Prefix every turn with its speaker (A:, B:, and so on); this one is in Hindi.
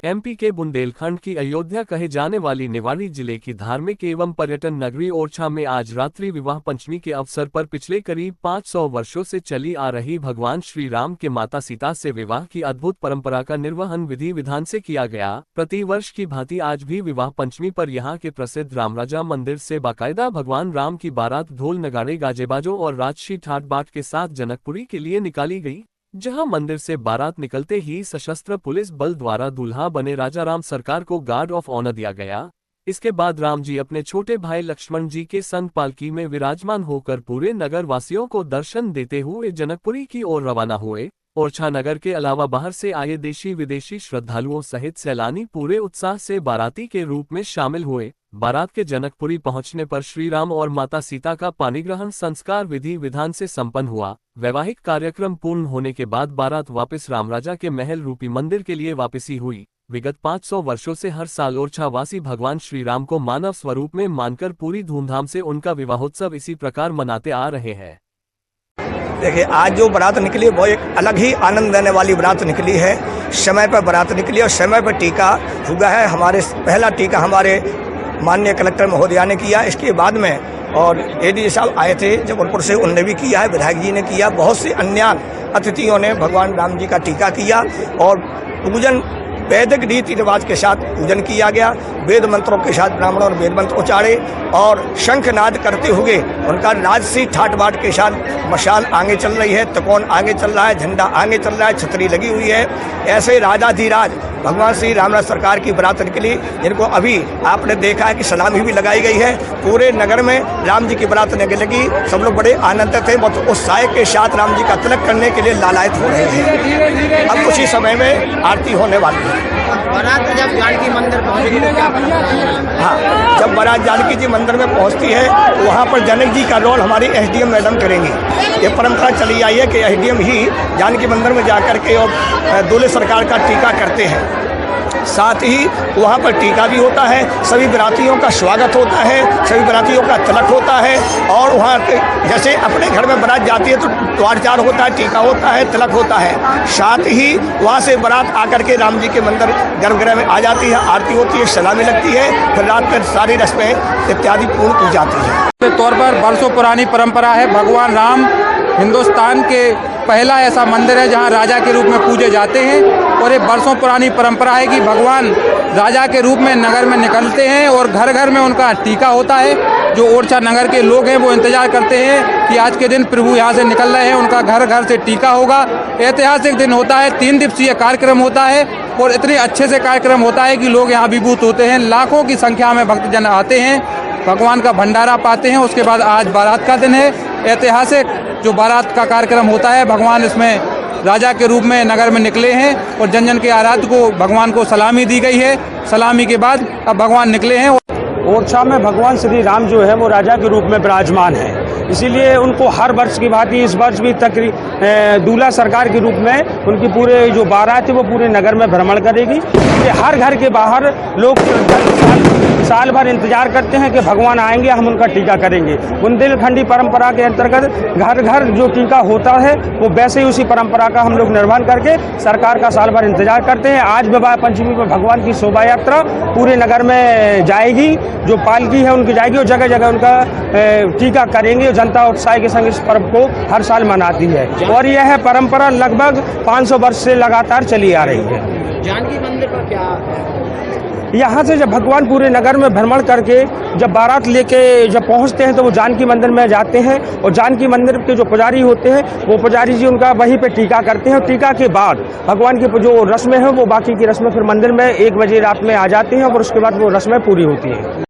A: एमपी के बुंदेलखंड की अयोध्या कहे जाने वाली निवाड़ी जिले की धार्मिक एवं पर्यटन नगरी ओरछा में आज रात्रि विवाह पंचमी के अवसर पर पिछले करीब 500 वर्षों से चली आ रही भगवान श्री राम के माता सीता से विवाह की अद्भुत परंपरा का निर्वहन विधि विधान से किया गया। प्रतिवर्ष की भांति आज भी विवाह पंचमी पर यहां के प्रसिद्ध रामराजा मंदिर से बाकायदा भगवान राम की बारात ढोल नगाड़े गाजेबाजों और राजसी ठाट बाट के साथ जनकपुरी के लिए निकाली गई, जहां मंदिर से बारात निकलते ही सशस्त्र पुलिस बल द्वारा दूल्हा बने राजा राम सरकार को गार्ड ऑफ ऑनर दिया गया। इसके बाद राम जी अपने छोटे भाई लक्ष्मण जी के संग पालकी में विराजमान होकर पूरे नगर वासियों को दर्शन देते हुए जनकपुरी की ओर रवाना हुए। ओरछा नगर के अलावा बाहर से आए देशी विदेशी श्रद्धालुओं सहित सैलानी पूरे उत्साह से बाराती के रूप में शामिल हुए। बारात के जनकपुरी पहुंचने पर श्री राम और माता सीता का पानीग्रहण संस्कार विधि विधान से संपन्न हुआ। वैवाहिक कार्यक्रम पूर्ण होने के बाद बारात वापस रामराजा के महल रूपी मंदिर के लिए वापसी हुई। विगत 500 वर्षों से हर साल ओरछा वासी भगवान श्री राम को मानव स्वरूप में मानकर पूरी धूमधाम से उनका विवाहोत्सव इसी प्रकार मनाते आ रहे हैं।
B: देखिए, आज जो बारात निकली वो एक अलग ही आनंद देने वाली बारात निकली है। समय पर बारात निकली और समय पर टीका हुआ है। हमारे पहला टीका हमारे माननीय कलेक्टर महोदया ने किया, इसके बाद में और एडीजी साहब आए थे जबलपुर से, उनने भी किया है, विधायक जी ने किया, बहुत से अन्य अतिथियों ने भगवान राम जी का टीका किया और पूजन वैदिक रीति रिवाज के साथ पूजन किया गया। वेद मंत्रों के साथ ब्राह्मणों और वेद मंत्र उच्चारे और शंखनाद करते हुए उनका राजसी ठाट बाट के साथ मशाल आगे चल रही है, तकोन आगे चल रहा है, झंडा आगे चल रहा है, छतरी लगी हुई है। ऐसे राजाधिराज भगवान श्री रामराज सरकार की बारात निकली, जिनको अभी आपने देखा है कि सलामी भी लगाई गई है। पूरे नगर में राम जी की बारात लगी, सब लोग बड़े आनंदित थे, बहुत उत्साह के साथ राम जी का तिलक करने के लिए लालायित हो रहे हैं। अब कुछ ही समय में आरती होने वाली है।
C: बारात जब जानकी मंदिर पहुंचेगी तो क्या?
B: हाँ, जब बारात जानकी जी मंदिर में पहुंचती है वहाँ पर जनक जी का रोल हमारी एसडीएम मैडम करेंगी। ये परंपरा चली आई है कि एसडीएम ही जानकी मंदिर में जाकर के और दूल्हे सरकार का टीका करते हैं। साथ ही वहाँ पर टीका भी होता है, सभी बारातियों का स्वागत होता है, सभी बारातियों का तिलक होता है और वहाँ जैसे अपने घर में बारात जाती है तो द्वारचार होता है, टीका होता है, तिलक होता है। साथ ही वहाँ से बारात आकर के राम जी के मंदिर गर्भगृह में आ जाती है, आरती होती है, सलामी लगती है, फिर रात में सारी रस्में इत्यादि पूर्ण की जाती है।
D: तौर पर बरसों पुरानी परंपरा है। भगवान राम हिंदुस्तान के पहला ऐसा मंदिर है जहां राजा के रूप में पूजे जाते हैं और ये बरसों पुरानी परंपरा है कि भगवान राजा के रूप में नगर में निकलते हैं और घर घर में उनका टीका होता है। जो ओरछा नगर के लोग हैं वो इंतजार करते हैं कि आज के दिन प्रभु यहाँ से निकल रहे हैं, उनका घर घर से टीका होगा। ऐतिहासिक दिन होता है, 3 दिवसीय कार्यक्रम होता है और इतने अच्छे से कार्यक्रम होता है कि लोग यहाँ अभिभूत होते हैं। लाखों की संख्या में भक्तजन आते हैं, भगवान का भंडारा पाते हैं। उसके बाद आज बारात का दिन है। ऐतिहासिक जो बारात का कार्यक्रम होता है, भगवान इसमें राजा के रूप में नगर में निकले हैं और जन जन के आराध्य को भगवान को सलामी दी गई है। सलामी के बाद अब भगवान निकले हैं।
E: ओरछा में भगवान श्री राम जो है वो राजा के रूप में विराजमान है, इसीलिए उनको हर वर्ष की भांति इस वर्ष भी दूल्हा सरकार के रूप में उनकी पूरे जो बारात है वो पूरे नगर में भ्रमण करेगी। हर घर के बाहर लोग साल भर इंतजार करते हैं कि भगवान आएंगे, हम उनका टीका करेंगे। बुंदेलखंडी परंपरा के अंतर्गत घर घर जो टीका होता है वो वैसे ही उसी परंपरा का हम लोग निर्वहन करके सरकार का साल भर इंतजार करते हैं। आज विवाह पंचमी पर भगवान की शोभा यात्रा पूरे नगर में जाएगी, जो पालकी है उनकी जाएगी और जगह जगह उनका टीका करेंगे। जनता उत्साह के संग इस पर्व को हर साल मनाती है और यह परंपरा लगभग 500 वर्ष से लगातार चली आ रही है।
C: जानकी मंदिर पर क्या
E: यहाँ से जब भगवान पूरे नगर में भ्रमण करके जब बारात लेके जब पहुँचते हैं तो वो जानकी मंदिर में जाते हैं और जानकी मंदिर के जो पुजारी होते हैं वो पुजारी जी उनका वहीं पे टीका करते हैं और टीका के बाद भगवान की जो रस्में हैं वो बाकी की रस्में फिर मंदिर में 1 बजे रात में आ जाती हैं और उसके बाद वो रस्में पूरी होती हैं।